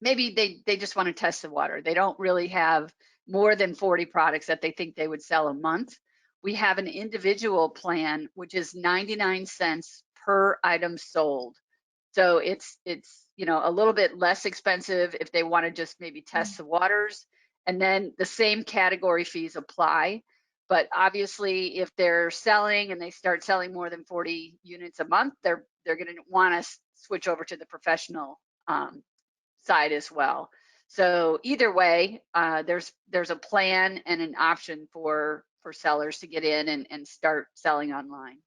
maybe they just want to test the water, they don't really have more than 40 products that they think they would sell a month, we have an individual plan, which is 99 cents per item sold. So it's a little bit less expensive if they want to just maybe test the waters, and then the same category fees apply. But obviously, if they're selling and they start selling more than 40 units a month, they're going to want to switch over to the professional side as well. So either way, there's a plan and an option for sellers to get in and start selling online.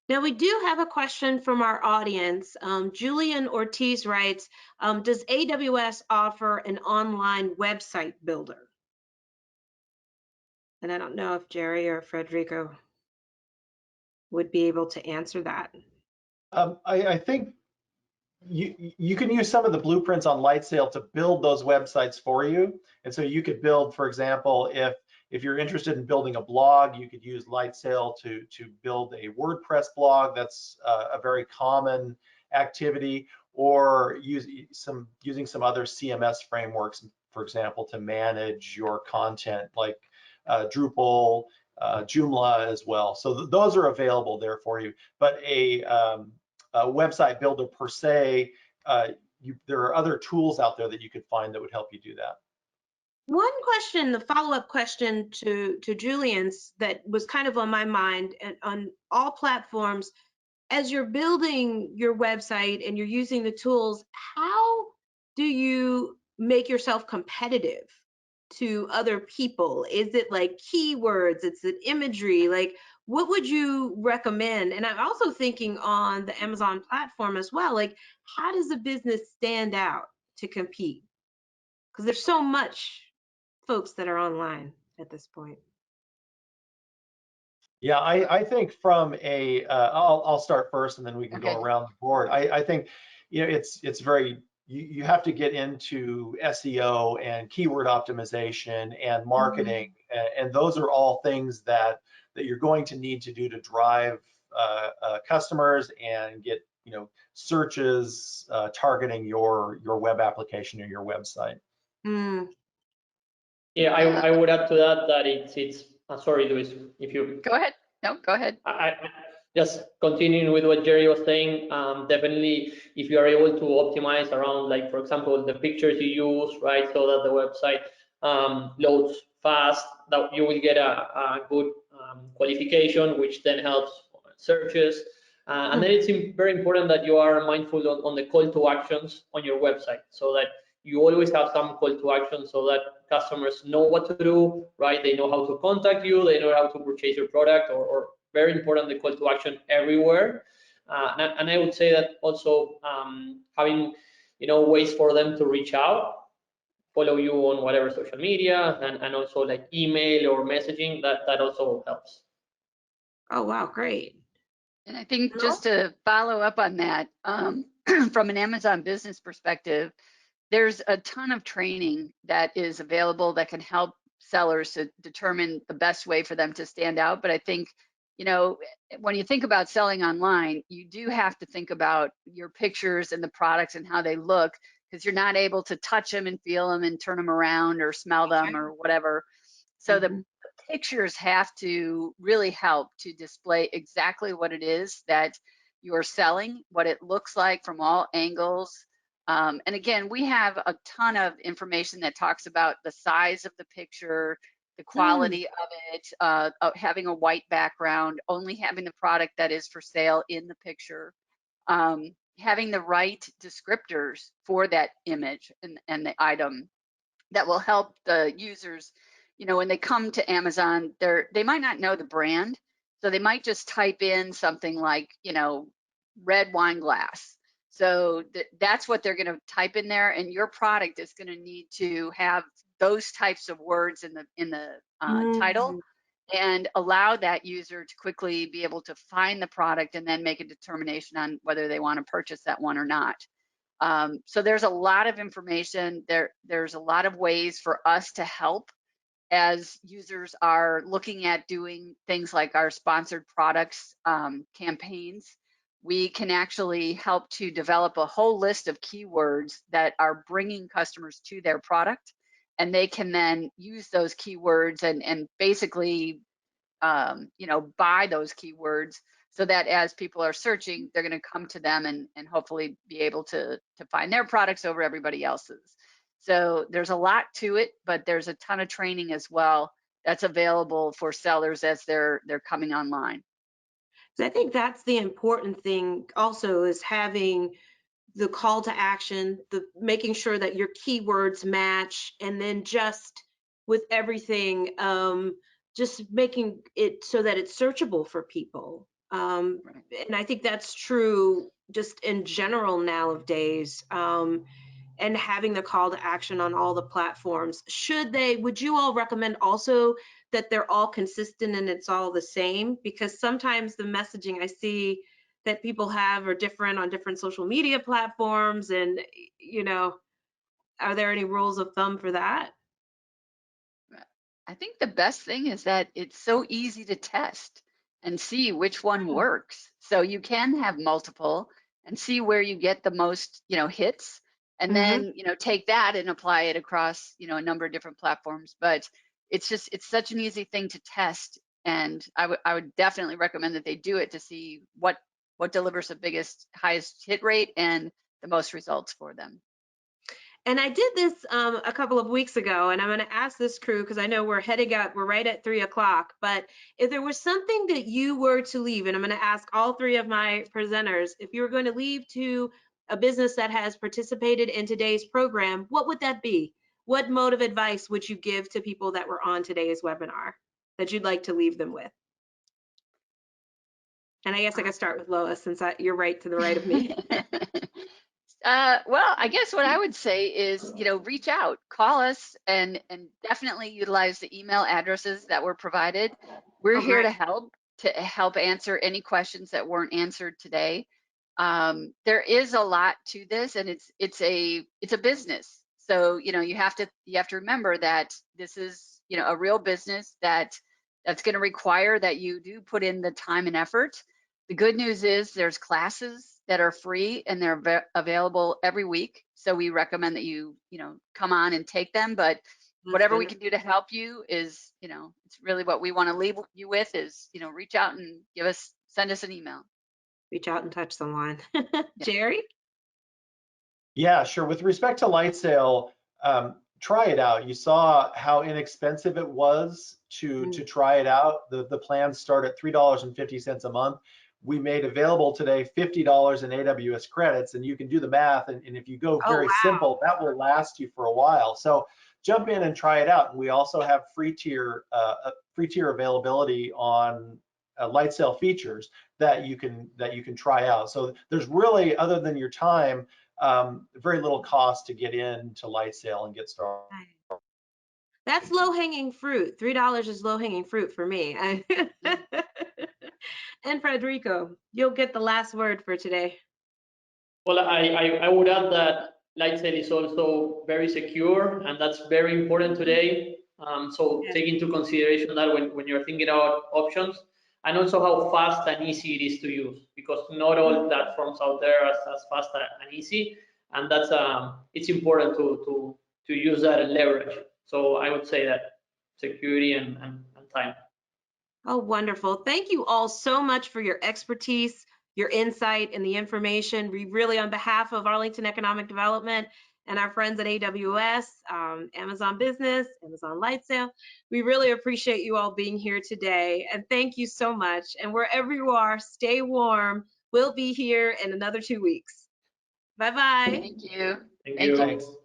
Now, we do have a question from our audience. Julian Ortiz writes, does AWS offer an online website builder? And I don't know if Jerry or Federico would be able to answer that. I think you can use some of the blueprints on Lightsail to build those websites for you. And so you could build, for example, if you're interested in building a blog, you could use Lightsail to build a WordPress blog. That's a very common activity, or using some other CMS frameworks, for example, to manage your content, like Drupal, Joomla as well. So those are available there for you. But a website builder per se, there are other tools out there that you could find that would help you do that. One question, the follow-up question to Julian's that was kind of on my mind, and on all platforms, as you're building your website and you're using the tools, how do you make yourself competitive to other people? Is it like keywords? Is it imagery? Like, what would you recommend? And I'm also thinking on the Amazon platform as well, like, how does a business stand out to compete? Because there's so much folks that are online at this point. Yeah, I think from a, I'll start first and then we can Okay. go around the board. I think, it's very, you have to get into SEO and keyword optimization and marketing, and those are all things that you're going to need to do to drive customers and get, searches targeting your web application or your website. Mm. Yeah, I would add to that it's sorry, Luis, if you Go ahead. No, go ahead. I just continuing with what Jerry was saying, definitely if you are able to optimize around, like, for example, the pictures you use, right, so that the website loads fast, that you will get a good qualification, which then helps searches. And then it's very important that you are mindful on the call to actions on your website, so that you always have some call to action so that customers know what to do, right? They know how to contact you, they know how to purchase your product, or very important, the call to action everywhere. And I would say that also having, ways for them to reach out, follow you on whatever social media, and also like email or messaging, that also helps. Oh, wow, great. And I think No? just to follow up on that, from an Amazon business perspective, there's a ton of training that is available that can help sellers to determine the best way for them to stand out. But I think, when you think about selling online, you do have to think about your pictures and the products and how they look, because you're not able to touch them and feel them and turn them around or smell them or whatever. So the pictures have to really help to display exactly what it is that you're selling, what it looks like from all angles. And again, we have a ton of information that talks about the size of the picture, the quality of it, having a white background, only having the product that is for sale in the picture, having the right descriptors for that image and the item that will help the users. When they come to Amazon, they might not know the brand, so they might just type in something like, red wine glass. So that's what they're going to type in there, and your product is going to need to have those types of words in the title, and allow that user to quickly be able to find the product and then make a determination on whether they want to purchase that one or not. So there's a lot of information. There's a lot of ways for us to help as users are looking at doing things like our sponsored products campaigns. We can actually help to develop a whole list of keywords that are bringing customers to their product, and they can then use those keywords and basically buy those keywords, so that as people are searching, they're going to come to them and hopefully be able to find their products over everybody else's. So there's a lot to it, but there's a ton of training as well that's available for sellers as they're coming online. So I think that's the important thing also, is having the call to action, the making sure that your keywords match, and then just with everything, just making it so that it's searchable for people. Right. And I think that's true just in general nowadays. And having the call to action on all the platforms. Would you all recommend also that they're all consistent and it's all the same? Because sometimes the messaging I see that people have are different on different social media platforms. And, are there any rules of thumb for that? I think the best thing is that it's so easy to test and see which one works. So you can have multiple and see where you get the most, hits, and then, take that and apply it across, a number of different platforms. But it's such an easy thing to test. And I would definitely recommend that they do it to see what delivers the highest hit rate and the most results for them. And I did this a couple of weeks ago, and I'm going to ask this crew, because I know we're right at 3:00. But if there was something that you were to leave, and I'm going to ask all three of my presenters, if you were going to leave to a business that has participated in today's program, what would that be? What mode of advice would you give to people that were on today's webinar that you'd like to leave them with? And I guess I could start with Lois, since you're right to the right of me. Well, I guess what I would say is, reach out, call us, and definitely utilize the email addresses that were provided. We're here to help answer any questions that weren't answered today. There is a lot to this, and it's a business. So you have to remember that this is a real business that's going to require that you do put in the time and effort. The good news is there's classes that are free, and they're available every week. So we recommend that you come on and take them. But whatever we can do to help you is, it's really what we want to leave you with is, reach out and send us an email. Reach out and touch someone. Yeah. Jerry? Yeah, sure. With respect to Lightsail, try it out. You saw how inexpensive it was to try it out. The plans start at $3.50 a month. We made available today $50 in AWS credits, and you can do the math. And if you go very simple, that will last you for a while. So jump in and try it out. And we also have free tier availability on Lightsail features that you can try out. So there's really, other than your time, very little cost to get into Lightsail and get started. That's low-hanging fruit. $3 is low-hanging fruit for me. And Federico, you'll get the last word for today. Well, I would add that Lightsail is also very secure, and that's very important today. So take into consideration that when you're thinking about options, and also how fast and easy it is to use, because not all platforms out there are as fast and easy, and that's it's important to use that and leverage. So I would say that security and time. Oh, wonderful. Thank you all so much for your expertise, your insight, and the information. We really, on behalf of Arlington Economic Development and our friends at AWS, Amazon Business, Amazon Lightsail, we really appreciate you all being here today. And thank you so much. And wherever you are, stay warm. We'll be here in another 2 weeks. Bye-bye. Thank you. Thank you. Thanks.